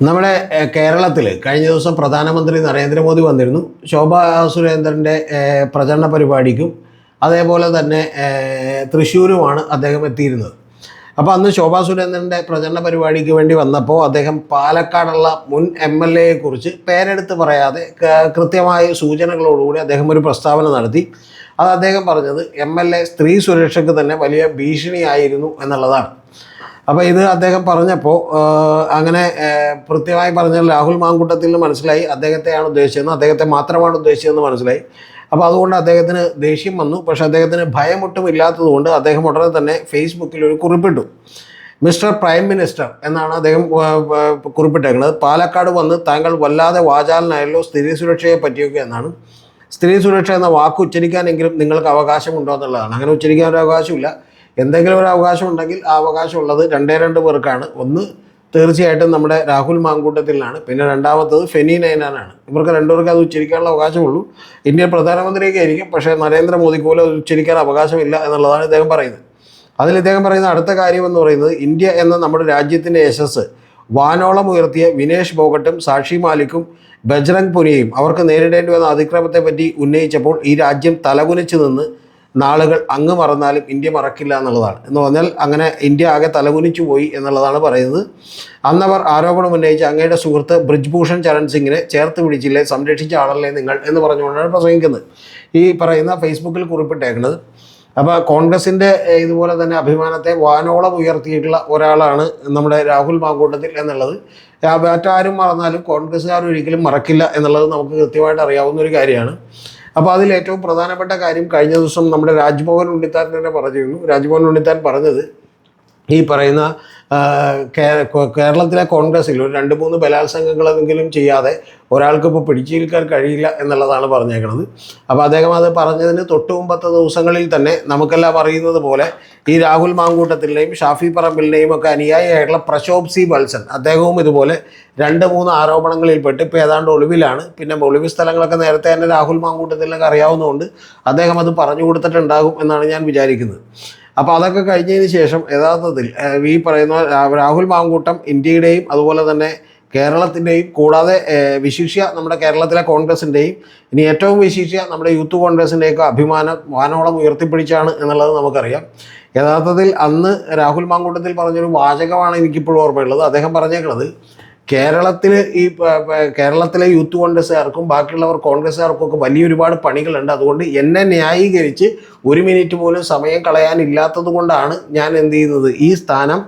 നമ്മുടെ കേരളത്തിൽ കഴിഞ്ഞ ദിവസം പ്രധാനമന്ത്രി നരേന്ദ്രമോദി വന്നിരുന്നു. ശോഭാ സുരേന്ദ്രൻ്റെ പ്രചരണ പരിപാടിക്കും അതേപോലെ തന്നെ തൃശ്ശൂരുമാണ് അദ്ദേഹം എത്തിയിരുന്നത്. അപ്പോൾ അന്ന് ശോഭാ സുരേന്ദ്രൻ്റെ പ്രചരണ പരിപാടിക്ക് വേണ്ടി വന്നപ്പോൾ അദ്ദേഹം പാലക്കാടുള്ള മുൻ MLA കുറിച്ച് പേരെടുത്ത് പറയാതെ കൃത്യമായ സൂചനകളോടുകൂടി അദ്ദേഹം ഒരു പ്രസ്താവന നടത്തി. അത് അദ്ദേഹം പറഞ്ഞത് MLA സ്ത്രീ സുരക്ഷയ്ക്ക് തന്നെ വലിയ ഭീഷണിയായിരുന്നു എന്നുള്ളതാണ്. അപ്പോൾ ഇത് അദ്ദേഹം പറഞ്ഞപ്പോൾ അങ്ങനെ കൃത്യമായി പറഞ്ഞാൽ രാഹുൽ മാങ്കൂട്ടത്തിൽ നിന്ന് മനസ്സിലായി അദ്ദേഹത്തെയാണ് ഉദ്ദേശിച്ചതെന്ന്, അദ്ദേഹത്തെ മാത്രമാണ് ഉദ്ദേശിച്ചതെന്ന് മനസ്സിലായി. അപ്പോൾ അതുകൊണ്ട് അദ്ദേഹത്തിന് ദേഷ്യം വന്നു. പക്ഷേ അദ്ദേഹത്തിന് ഭയമൊട്ടും ഇല്ലാത്തതുകൊണ്ട് അദ്ദേഹം ഉടനെ തന്നെ ഫേസ്ബുക്കിൽ ഒരു കുറിപ്പിട്ടു. മിസ്റ്റർ പ്രൈം മിനിസ്റ്റർ എന്നാണ് അദ്ദേഹം കുറിപ്പിട്ടേക്കുന്നത്. പാലക്കാട് വന്ന് താങ്കൾ വല്ലാതെ വാചാലനായല്ലോ സ്ത്രീ സുരക്ഷയെ പറ്റിയൊക്കെ എന്നാണ്. സ്ത്രീ സുരക്ഷ എന്ന വാക്ക് ഉച്ചരിക്കാനെങ്കിലും നിങ്ങൾക്ക് അവകാശമുണ്ടോ എന്നുള്ളതാണ്. അങ്ങനെ ഉച്ചരിക്കാൻ ഒരു അവകാശമില്ല. എന്തെങ്കിലും ഒരു അവകാശം ഉണ്ടെങ്കിൽ ആ അവകാശമുള്ളത് രണ്ട് പേർക്കാണ്. ഒന്ന് തീർച്ചയായിട്ടും നമ്മുടെ രാഹുൽ മാങ്കൂട്ടത്തിലാണ്, പിന്നെ രണ്ടാമത്തത് ഫെനി നൈനാനാണ്. ഇവർക്ക് രണ്ടുപേർക്ക് അത് ഉച്ചരിക്കാനുള്ള അവകാശമുള്ളൂ. ഇന്ത്യൻ പ്രധാനമന്ത്രിയൊക്കെ ആയിരിക്കും, പക്ഷേ നരേന്ദ്രമോദിക്ക് പോലും അത് ഉച്ചരിക്കാൻ അവകാശമില്ല എന്നുള്ളതാണ് ഇദ്ദേഹം പറയുന്നത്. അതിൽ ഇദ്ദേഹം പറയുന്ന അടുത്ത കാര്യം എന്ന് പറയുന്നത്, ഇന്ത്യ എന്ന നമ്മുടെ രാജ്യത്തിൻ്റെ യശസ് വാനോളം ഉയർത്തിയ വിനേഷ് ഫോഗട്ടും സാക്ഷി മാലിക്കും ബജ്രംഗ് പുനിയയും അവർക്ക് നേരിടേണ്ടി വന്ന അതിക്രമത്തെ പറ്റി ഉന്നയിച്ചപ്പോൾ ഈ രാജ്യം തലകുനിച്ച് നിന്ന് നാളുകൾ അങ്ങ് മറന്നാലും ഇന്ത്യ മറക്കില്ല എന്നുള്ളതാണ്. എന്ന് പറഞ്ഞാൽ അങ്ങനെ ഇന്ത്യ ആകെ തലകുനിച്ചു പോയി എന്നുള്ളതാണ് പറയുന്നത്. അന്നവർ ആരോപണം ഉന്നയിച്ച് അങ്ങയുടെ സുഹൃത്ത് ബ്രിജ്ഭൂഷൺ ചരൺ സിംഗിനെ ചേർത്ത് പിടിച്ചില്ലേ, സംരക്ഷിച്ച ആളല്ലേ നിങ്ങൾ എന്ന് പറഞ്ഞുകൊണ്ടാണ് പ്രസംഗിക്കുന്നത്. ഈ പറയുന്ന ഫേസ്ബുക്കിൽ കുറിപ്പിട്ടേക്കുന്നത്. അപ്പോൾ കോൺഗ്രസിൻ്റെ ഇതുപോലെ തന്നെ അഭിമാനത്തെ വാനോളം ഉയർത്തിയിട്ടുള്ള ഒരാളാണ് നമ്മുടെ രാഹുൽ മാങ്കൂട്ടത്തിൽ എന്നുള്ളത് മറ്റാരും മറന്നാലും കോൺഗ്രസ്സുകാർ ഒരിക്കലും മറക്കില്ല എന്നുള്ളത് നമുക്ക് കൃത്യമായിട്ട് അറിയാവുന്ന ഒരു കാര്യമാണ്. അപ്പോൾ അതിൽ ഏറ്റവും പ്രധാനപ്പെട്ട കാര്യം കഴിഞ്ഞ ദിവസം നമ്മുടെ രാജ്ഭവൻ ഉണ്ണിത്താൻ തന്നെ പറഞ്ഞിരുന്നു. രാജ്ഭവൻ ഉണ്ണിത്താൻ പറഞ്ഞത് ഈ പറയുന്ന കേരളത്തിലെ കോൺഗ്രസ്സിൽ ഒരു 2-3 ബലാത്സംഗങ്ങളെങ്കിലും ചെയ്യാതെ ഒരാൾക്ക് ഇപ്പോൾ പിടിച്ചു നിൽക്കാൻ കഴിയില്ല എന്നുള്ളതാണ് പറഞ്ഞേക്കുന്നത്. അപ്പോൾ അദ്ദേഹം അത് പറഞ്ഞതിന് തൊട്ട് മുമ്പത്തെ ദിവസങ്ങളിൽ തന്നെ നമുക്കെല്ലാം അറിയുന്നത് പോലെ ഈ രാഹുൽ മാങ്കൂട്ടത്തിൻ്റെയും ഷാഫി പറമ്പിലിൻ്റെയും ഒക്കെ അനുയായിയായിട്ടുള്ള പ്രശോഭ് സി ബൽസൻ അദ്ദേഹവും ഇതുപോലെ 2-3 ആരോപണങ്ങളിൽപ്പെട്ട് ഇപ്പോൾ ഏതാണ്ട് ഒളിവിലാണ്. പിന്നെ ഒളിവ് സ്ഥലങ്ങളൊക്കെ നേരത്തെ തന്നെ രാഹുൽ മാങ്കൂട്ടത്തിലൊക്കെ അറിയാവുന്നതുകൊണ്ട് അദ്ദേഹം അത് പറഞ്ഞു കൊടുത്തിട്ടുണ്ടാകും എന്നാണ് ഞാൻ വിചാരിക്കുന്നത്. അപ്പോൾ അതൊക്കെ കഴിഞ്ഞതിന് ശേഷം യഥാർത്ഥത്തിൽ ഈ പറയുന്ന രാഹുൽ മാങ്കൂട്ടം ഇന്ത്യയുടെയും അതുപോലെ തന്നെ കേരളത്തിൻ്റെയും കൂടാതെ വിശിഷ്യ നമ്മുടെ കേരളത്തിലെ കോൺഗ്രസിൻ്റെയും ഇനി ഏറ്റവും വിശിഷ്യ നമ്മുടെ യൂത്ത് കോൺഗ്രസിൻ്റെയൊക്കെ അഭിമാനം വാനോളം ഉയർത്തിപ്പിടിച്ചാണ് എന്നുള്ളത് നമുക്കറിയാം. യഥാർത്ഥത്തിൽ അന്ന് രാഹുൽ മാങ്കൂട്ടത്തിൽ പറഞ്ഞൊരു വാചകമാണ് എനിക്കിപ്പോഴും ഓർമ്മയുള്ളത്. അദ്ദേഹം പറഞ്ഞേക്കുന്നത് കേരളത്തിലെ യൂത്ത് കോൺഗ്രസ്സുകാർക്കും ബാക്കിയുള്ളവർ കോൺഗ്രസ്സുകാർക്കും ഒക്കെ ഒരുപാട് പണികളുണ്ട്. അതുകൊണ്ട് എന്നെ ന്യായീകരിച്ച് 1 മിനിറ്റ് പോലും സമയം കളയാനില്ലാത്തത് കൊണ്ടാണ് ഞാൻ എന്ത് ചെയ്യുന്നത്, ഈ സ്ഥാനം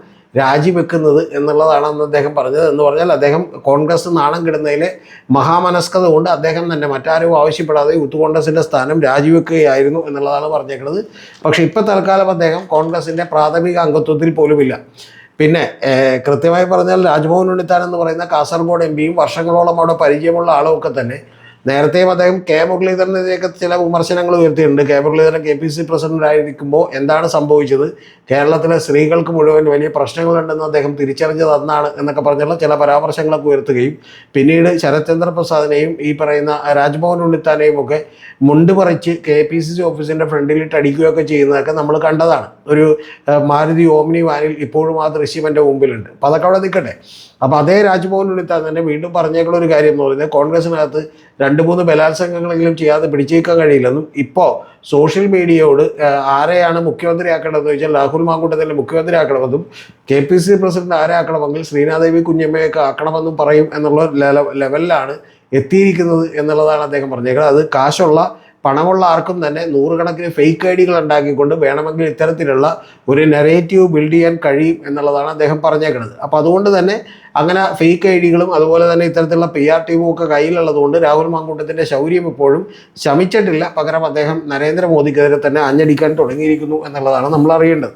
രാജിവെക്കുന്നത് എന്നുള്ളതാണ് അന്ന് അദ്ദേഹം പറഞ്ഞത്. എന്ന് പറഞ്ഞാൽ അദ്ദേഹം കോൺഗ്രസ് നാണം കിടുന്നതിലെ മഹാമനസ്കത കൊണ്ട് അദ്ദേഹം തന്നെ മറ്റാരും ആവശ്യപ്പെടാതെ യൂത്ത് കോൺഗ്രസിൻ്റെ സ്ഥാനം രാജിവെക്കുകയായിരുന്നു എന്നുള്ളതാണ് പറഞ്ഞേക്കുന്നത്. പക്ഷേ ഇപ്പോൾ തൽക്കാലം അദ്ദേഹം കോൺഗ്രസിൻ്റെ പ്രാഥമിക അംഗത്വത്തിൽ പോലുമില്ല. പിന്നെ കൃത്യമായി പറഞ്ഞാൽ രാജ്ഭവൻ ഉണ്ണിത്താൻ എന്ന് പറയുന്ന കാസർഗോഡ് MP യും വർഷങ്ങളോളം അവിടെ പരിചയമുള്ള ആളുമൊക്കെ തന്നെ നേരത്തെയും അദ്ദേഹം കെ മുരളീധരനെതിരെയൊക്കെ ചില വിമർശനങ്ങൾ ഉയർത്തിയിട്ടുണ്ട്. കെ മുരളീധരൻ KPCC പ്രസിഡൻ്റായിരിക്കുമ്പോൾ എന്താണ് സംഭവിച്ചത്, കേരളത്തിലെ സ്ത്രീകൾക്ക് മുഴുവൻ വലിയ പ്രശ്നങ്ങളുണ്ടെന്ന് അദ്ദേഹം തിരിച്ചറിഞ്ഞത് അന്നാണ് എന്നൊക്കെ പറഞ്ഞുള്ള ചില പരാമർശങ്ങളൊക്കെ ഉയർത്തുകയും പിന്നീട് ശരത്ചന്ദ്ര പ്രസാദിനെയും ഈ പറയുന്ന രാജ്ഭവൻ ഉണ്ണിത്താനെയും ഒക്കെ മുണ്ട് പറിച്ച് KPCC ഓഫീസിൻ്റെ ഫ്രണ്ടിലിട്ട് അടിക്കുകയൊക്കെ ചെയ്യുന്നതൊക്കെ നമ്മൾ കണ്ടതാണ്. ഒരു മാരുതി ഓമ്നി വാനിൽ ഇപ്പോഴും ആ ദൃശ്യം എൻ്റെ മുമ്പിലുണ്ട്. അപ്പോൾ അതൊക്കെ അവിടെ നിൽക്കട്ടെ. അപ്പോൾ അതേ രാജ്ഭവൻ ഉണ്ണിത്താൻ തന്നെ വീണ്ടും പറഞ്ഞേക്കുള്ള ഒരു കാര്യം എന്ന് പറയുന്നത് കോൺഗ്രസിനകത്ത് 2-3 ബലാത്സംഗങ്ങളെങ്കിലും ചെയ്യാതെ പിടിച്ചേക്കാൻ കഴിയില്ലെന്നും ഇപ്പോൾ സോഷ്യൽ മീഡിയയോട് ആരെയാണ് മുഖ്യമന്ത്രിയാക്കേണ്ടതെന്ന് ചോദിച്ചാൽ രാഹുൽ മാങ്കൂട്ടത്തിൻ്റെ മുഖ്യമന്ത്രിയാക്കണമെന്നും KPCC പ്രസിഡന്റ് ആരെ ആക്കണമെങ്കിൽ ശ്രീനാദേവി കുഞ്ഞമ്മയൊക്കെ ആക്കണമെന്നും പറയും എന്നുള്ള ലെവലിലാണ് എത്തിയിരിക്കുന്നത് എന്നുള്ളതാണ് അദ്ദേഹം പറഞ്ഞേക്കുന്നത്. അത് കാശുള്ള പണമുള്ള ആർക്കും തന്നെ 100 കണക്കിന് ഫേക്ക് ഐഡികൾ ഉണ്ടാക്കിക്കൊണ്ട് വേണമെങ്കിൽ ഇത്തരത്തിലുള്ള ഒരു നെറേറ്റീവ് ബിൽഡ് ചെയ്യാൻ കഴിയും എന്നുള്ളതാണ് അദ്ദേഹം പറഞ്ഞേക്കുന്നത്. അപ്പോൾ അതുകൊണ്ട് തന്നെ അങ്ങനെ ഫേക്ക് ഐഡികളും അതുപോലെ തന്നെ ഇത്തരത്തിലുള്ള PR ടീമും ഒക്കെ കയ്യിലുള്ളതുകൊണ്ട് രാഹുൽ മാങ്കൂട്ടത്തിൻ്റെ ശൗര്യം ഇപ്പോഴും ശമിച്ചിട്ടില്ല. പകരം അദ്ദേഹം നരേന്ദ്രമോദിക്കെതിരെ തന്നെ ആഞ്ഞടിക്കാൻ തുടങ്ങിയിരിക്കുന്നു എന്നുള്ളതാണ് നമ്മൾ അറിയേണ്ടത്.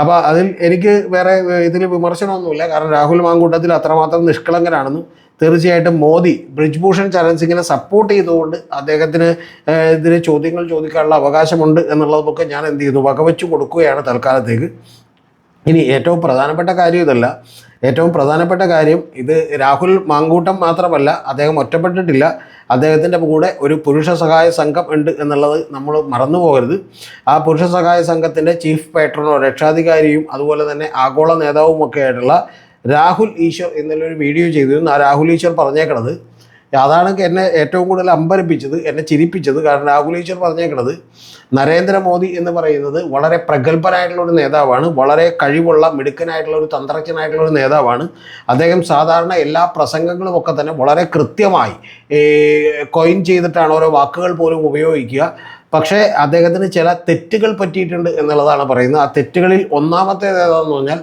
അപ്പോൾ അതിൽ എനിക്ക് വേറെ ഇതിൽ വിമർശനമൊന്നുമില്ല. കാരണം രാഹുൽ മാങ്കൂട്ടത്തിൽ അത്രമാത്രം നിഷ്കളങ്കനാണെന്നും തീർച്ചയായിട്ടും മോദി ബ്രിജ്ഭൂഷൺ ചരൺ സിംഗിനെ സപ്പോർട്ട് ചെയ്തുകൊണ്ട് അദ്ദേഹത്തിന് ഇതിന് ചോദ്യങ്ങൾ ചോദിക്കാനുള്ള അവകാശമുണ്ട് എന്നുള്ളതൊക്കെ ഞാൻ എന്ത് ചെയ്യുന്നു, വകവെച്ചു കൊടുക്കുകയാണ് തൽക്കാലത്തേക്ക്. ഇനി ഏറ്റവും പ്രധാനപ്പെട്ട കാര്യം ഇതല്ല. ഏറ്റവും പ്രധാനപ്പെട്ട കാര്യം ഇത് രാഹുൽ മാങ്കൂട്ടം മാത്രമല്ല, അദ്ദേഹം ഒറ്റപ്പെട്ടിട്ടില്ല. അദ്ദേഹത്തിൻ്റെ കൂടെ ഒരു പുരുഷ സഹായ സംഘം ഉണ്ട് എന്നുള്ളത് നമ്മൾ മറന്നു പോകരുത്. ആ പുരുഷ സഹായ സംഘത്തിൻ്റെ ചീഫ് പേട്രണോ രക്ഷാധികാരിയും അതുപോലെ തന്നെ ആഗോള നേതാവുമൊക്കെ ആയിട്ടുള്ള രാഹുൽ ഈശ്വർ എന്നുള്ളൊരു വീഡിയോ ചെയ്തിരുന്നു. ആ രാഹുൽ ഈശ്വർ പറഞ്ഞേക്കണത് അതാണ് എന്നെ ഏറ്റവും കൂടുതൽ അമ്പരപ്പിച്ചത്, എന്നെ ചിരിപ്പിച്ചത്. കാരണം രാഹുൽ ഈശ്വർ പറഞ്ഞേക്കണത് നരേന്ദ്രമോദി എന്ന് പറയുന്നത് വളരെ പ്രഗത്ഭനായിട്ടുള്ള ഒരു നേതാവാണ്, വളരെ കഴിവുള്ള മിടുക്കനായിട്ടുള്ള ഒരു തന്ത്രജ്ഞനായിട്ടുള്ള ഒരു നേതാവാണ്. അദ്ദേഹം സാധാരണ എല്ലാ പ്രസംഗങ്ങളും ഒക്കെ തന്നെ വളരെ കൃത്യമായി കോയിൻ ചെയ്തിട്ടാണ് ഓരോ വാക്കുകൾ പോലും ഉപയോഗിക്കുക. പക്ഷേ അദ്ദേഹത്തിന് ചില തെറ്റുകൾ പറ്റിയിട്ടുണ്ട് എന്നുള്ളതാണ് പറയുന്നത്. ആ തെറ്റുകളിൽ ഒന്നാമത്തേത് ഏതാണെന്ന് പറഞ്ഞാൽ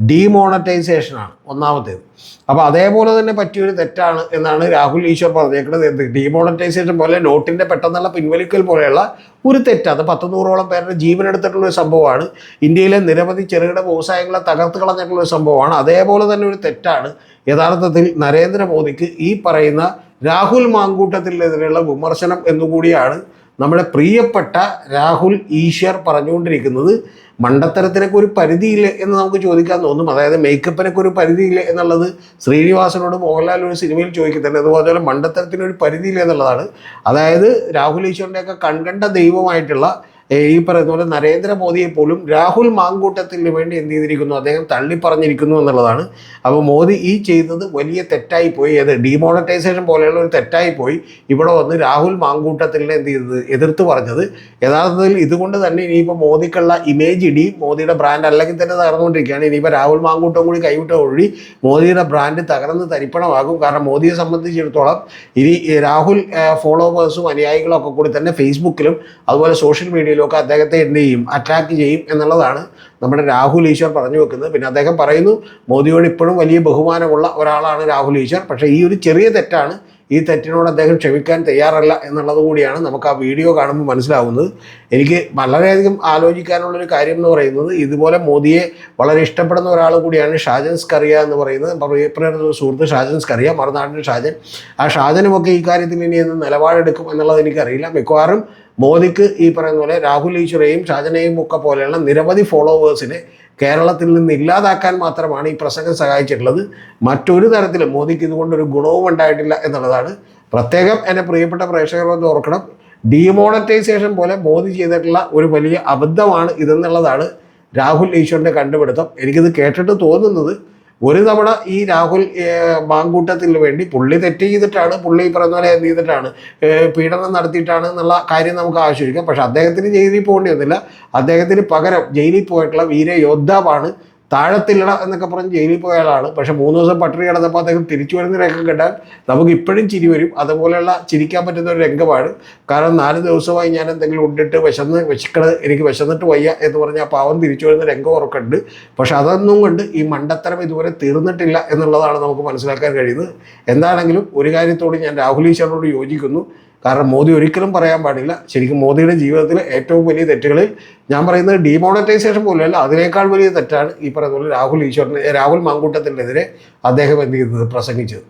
ഡീമോണറ്റൈസേഷനാണ് ഒന്നാമത്തേത്. അപ്പോൾ അതേപോലെ തന്നെ പറ്റിയൊരു തെറ്റാണ് എന്നാണ് രാഹുൽ ഈശ്വർ പറഞ്ഞേക്കുന്നത്. ഡീമോണറ്റൈസേഷൻ പോലെ നോട്ടിൻ്റെ പെട്ടെന്നുള്ള പിൻവലിക്കൽ പോലെയുള്ള ഒരു തെറ്റ്, അത് 100-100ഓളം പേരുടെ ജീവനെടുത്തിട്ടുള്ള ഒരു സംഭവമാണ്. ഇന്ത്യയിലെ നിരവധി ചെറുകിട വ്യവസായങ്ങളെ തകർത്ത് കളഞ്ഞിട്ടുള്ള ഒരു സംഭവമാണ്. അതേപോലെ തന്നെ ഒരു തെറ്റാണ് യഥാർത്ഥത്തിൽ നരേന്ദ്രമോദിക്ക് ഈ പറയുന്ന രാഹുൽ മാങ്കൂട്ടത്തിനെതിരെയുള്ള വിമർശനം എന്നുകൂടിയാണ് നമ്മുടെ പ്രിയപ്പെട്ട രാഹുൽ ഈശ്വർ പറഞ്ഞുകൊണ്ടിരിക്കുന്നത്. മണ്ടത്തരത്തിനൊക്കെ ഒരു പരിധിയില്ല എന്ന് നമുക്ക് ചോദിക്കാൻ തോന്നും. അതായത് മേക്കപ്പിനൊക്കെ ഒരു പരിധിയില്ല എന്നുള്ളത് ശ്രീനിവാസനോട് മോഹൻലാൽ ഒരു സിനിമയിൽ ചോദിക്കുന്നുണ്ട്. അതുപോലെ മണ്ടത്തരത്തിനൊരു പരിധിയില്ല എന്നുള്ളതാണ്. അതായത് രാഹുൽ ഈശ്വറിൻ്റെയൊക്കെ കൺകണ്ട ദൈവമായിട്ടുള്ള ഈ പറയുന്ന പോലെ നരേന്ദ്രമോദിയെ പോലും രാഹുൽ മാങ്കൂട്ടത്തിന് വേണ്ടി എന്ത് ചെയ്തിരിക്കുന്നു, അദ്ദേഹം തള്ളിപ്പറഞ്ഞിരിക്കുന്നു എന്നുള്ളതാണ്. അപ്പോൾ മോദി ഈ ചെയ്തത് വലിയ തെറ്റായിപ്പോയി. അത് ഡീമോണറ്റൈസേഷൻ പോലെയുള്ള ഒരു തെറ്റായിപ്പോയി. ഇവിടെ വന്ന് രാഹുൽ മാങ്കൂട്ടത്തിനെ എന്ത് ചെയ്തത്, എതിർത്ത് പറഞ്ഞത്. യഥാർത്ഥത്തിൽ ഇതുകൊണ്ട് തന്നെ ഇനിയിപ്പോൾ മോദിക്കുള്ള ഇമേജ് ഇടിയും, മോദിയുടെ ബ്രാൻഡ് അല്ലെങ്കിൽ തന്നെ തകർന്നുകൊണ്ടിരിക്കുകയാണ്. ഇനിയിപ്പോൾ രാഹുൽ മാങ്കൂട്ടം കൂടി കൈവിട്ട ഒഴി മോദിയുടെ ബ്രാൻഡ് തകർന്ന് തരിപ്പണമാകും. കാരണം മോദിയെ സംബന്ധിച്ചിടത്തോളം ഇനി രാഹുൽ ഫോളോവേഴ്സും അനുയായികളും ഒക്കെ കൂടി തന്നെ ഫേസ്ബുക്കിലും അതുപോലെ സോഷ്യൽ മീഡിയയിലും ഒക്കെ അദ്ദേഹത്തെ എന്ത് ചെയ്യും, അട്രാക്ട് ചെയ്യും എന്നുള്ളതാണ് നമ്മുടെ രാഹുൽ ഈശ്വർ പറഞ്ഞു വെക്കുന്നത്. പിന്നെ അദ്ദേഹം പറയുന്നു മോദിയോട് ഇപ്പോഴും വലിയ ബഹുമാനമുള്ള ഒരാളാണ് രാഹുൽ ഈശ്വർ. പക്ഷേ ഈ ഒരു ചെറിയ തെറ്റാണ്, ഈ തെറ്റിനോട് അദ്ദേഹം ക്ഷമിക്കാൻ തയ്യാറല്ല എന്നുള്ളത് കൂടിയാണ് നമുക്ക് ആ വീഡിയോ കാണുമ്പോൾ മനസ്സിലാവുന്നത്. എനിക്ക് വളരെയധികം ആലോചിക്കാനുള്ളൊരു കാര്യം എന്ന് പറയുന്നത്, ഇതുപോലെ മോദിയെ വളരെ ഇഷ്ടപ്പെടുന്ന ഒരാൾ കൂടിയാണ് ഷാജൻ സ്കറിയ എന്ന് പറയുന്നത്. പ്രിയപ്പെട്ട സുഹൃത്ത് ഷാജൻ സ്കറിയ, മറുനാടിൻ്റെ ഷാജൻ. ആ ഷാജനുമൊക്കെ ഈ കാര്യത്തിൽ ഇനി എന്ന് നിലപാടെടുക്കും എന്നുള്ളത് എനിക്കറിയില്ല. മിക്കവാറും മോദിക്ക് ഈ പറയുന്ന പോലെ രാഹുൽ ഈശ്വറേയും ഷാജനെയും ഒക്കെ പോലെയുള്ള നിരവധി ഫോളോവേഴ്സിനെ കേരളത്തിൽ നിന്ന് ഇല്ലാതാക്കാൻ മാത്രമാണ് ഈ പ്രസംഗം സഹായിച്ചിട്ടുള്ളത്. മറ്റൊരു തരത്തിലും മോദിക്ക് ഇതുകൊണ്ടൊരു ഗുണവും ഉണ്ടായിട്ടില്ല എന്നുള്ളതാണ്. പ്രത്യേകം എൻ്റെ പ്രിയപ്പെട്ട പ്രേക്ഷകർ ഒന്ന് ഓർക്കണം, ഡീമോണറ്റൈസേഷൻ പോലെ മോദി ചെയ്തിട്ടുള്ള ഒരു വലിയ അബദ്ധമാണ് ഇതെന്നുള്ളതാണ് രാഹുൽ ഈശ്വറിൻ്റെ കണ്ടുപിടുത്തം. എനിക്കിത് കേട്ടിട്ട് തോന്നുന്നത്, ഒരു തവണ ഈ രാഹുൽ മാങ്കൂട്ടത്തിന് വേണ്ടി പുള്ളി തെറ്റ് ചെയ്തിട്ടാണ്, പുള്ളി പറയുന്ന പോലെ എന്ത് ചെയ്തിട്ടാണ്, പീഡനം നടത്തിയിട്ടാണ് എന്നുള്ള കാര്യം നമുക്ക് ആവശ്യമിരിക്കാം. പക്ഷെ അദ്ദേഹത്തിന് ജയിലിൽ പോകേണ്ടി വന്നില്ല. അദ്ദേഹത്തിന് പകരം ജയിലിൽ പോയിട്ടുള്ള വീരയോദ്ധാവാണ് താഴത്തില്ലട എന്നൊക്കെ പറഞ്ഞ് ജയിലിൽ പോയ ആളാണ്. പക്ഷെ 3 ദിവസം പട്ടിണി കിടന്നപ്പോൾ അദ്ദേഹം തിരിച്ചു വരുന്ന രംഗം കണ്ടാൽ നമുക്ക് ഇപ്പോഴും ചിരി വരും. അതുപോലെയുള്ള ചിരിക്കാൻ പറ്റുന്ന ഒരു രംഗമാണ്. കാരണം 4 ദിവസമായി ഞാൻ എന്തെങ്കിലും ഉണ്ടിട്ട് എനിക്ക് വിശന്നിട്ട് വയ്യ എന്ന് പറഞ്ഞ് ആ പാവം തിരിച്ചു വരുന്ന രംഗം ഉറക്കുന്നുണ്ട്. പക്ഷെ അതൊന്നും കൊണ്ട് ഈ മണ്ടത്തരം ഇതുവരെ തീർന്നിട്ടില്ല എന്നുള്ളതാണ് നമുക്ക് മനസ്സിലാക്കാൻ കഴിയുന്നത്. എന്താണെങ്കിലും ഒരു കാര്യത്തോട് ഞാൻ രാഹുൽ ഈശ്വറിനോട് യോജിക്കുന്നു. കാരണം മോദി ഒരിക്കലും പറയാൻ പാടില്ല. ശരിക്കും മോദിയുടെ ജീവിതത്തിലെ ഏറ്റവും വലിയ തെറ്റുകളിൽ ഞാൻ പറയുന്നത് ഡീമോണറ്റൈസേഷൻ പോലെയല്ല, അതിനേക്കാൾ വലിയ തെറ്റാണ് ഈ പറയുന്ന പോലെ രാഹുൽ മാങ്കൂട്ടത്തിനെതിരെ അദ്ദേഹം എന്ത് ചെയ്തത്, പ്രസംഗിച്ചത്.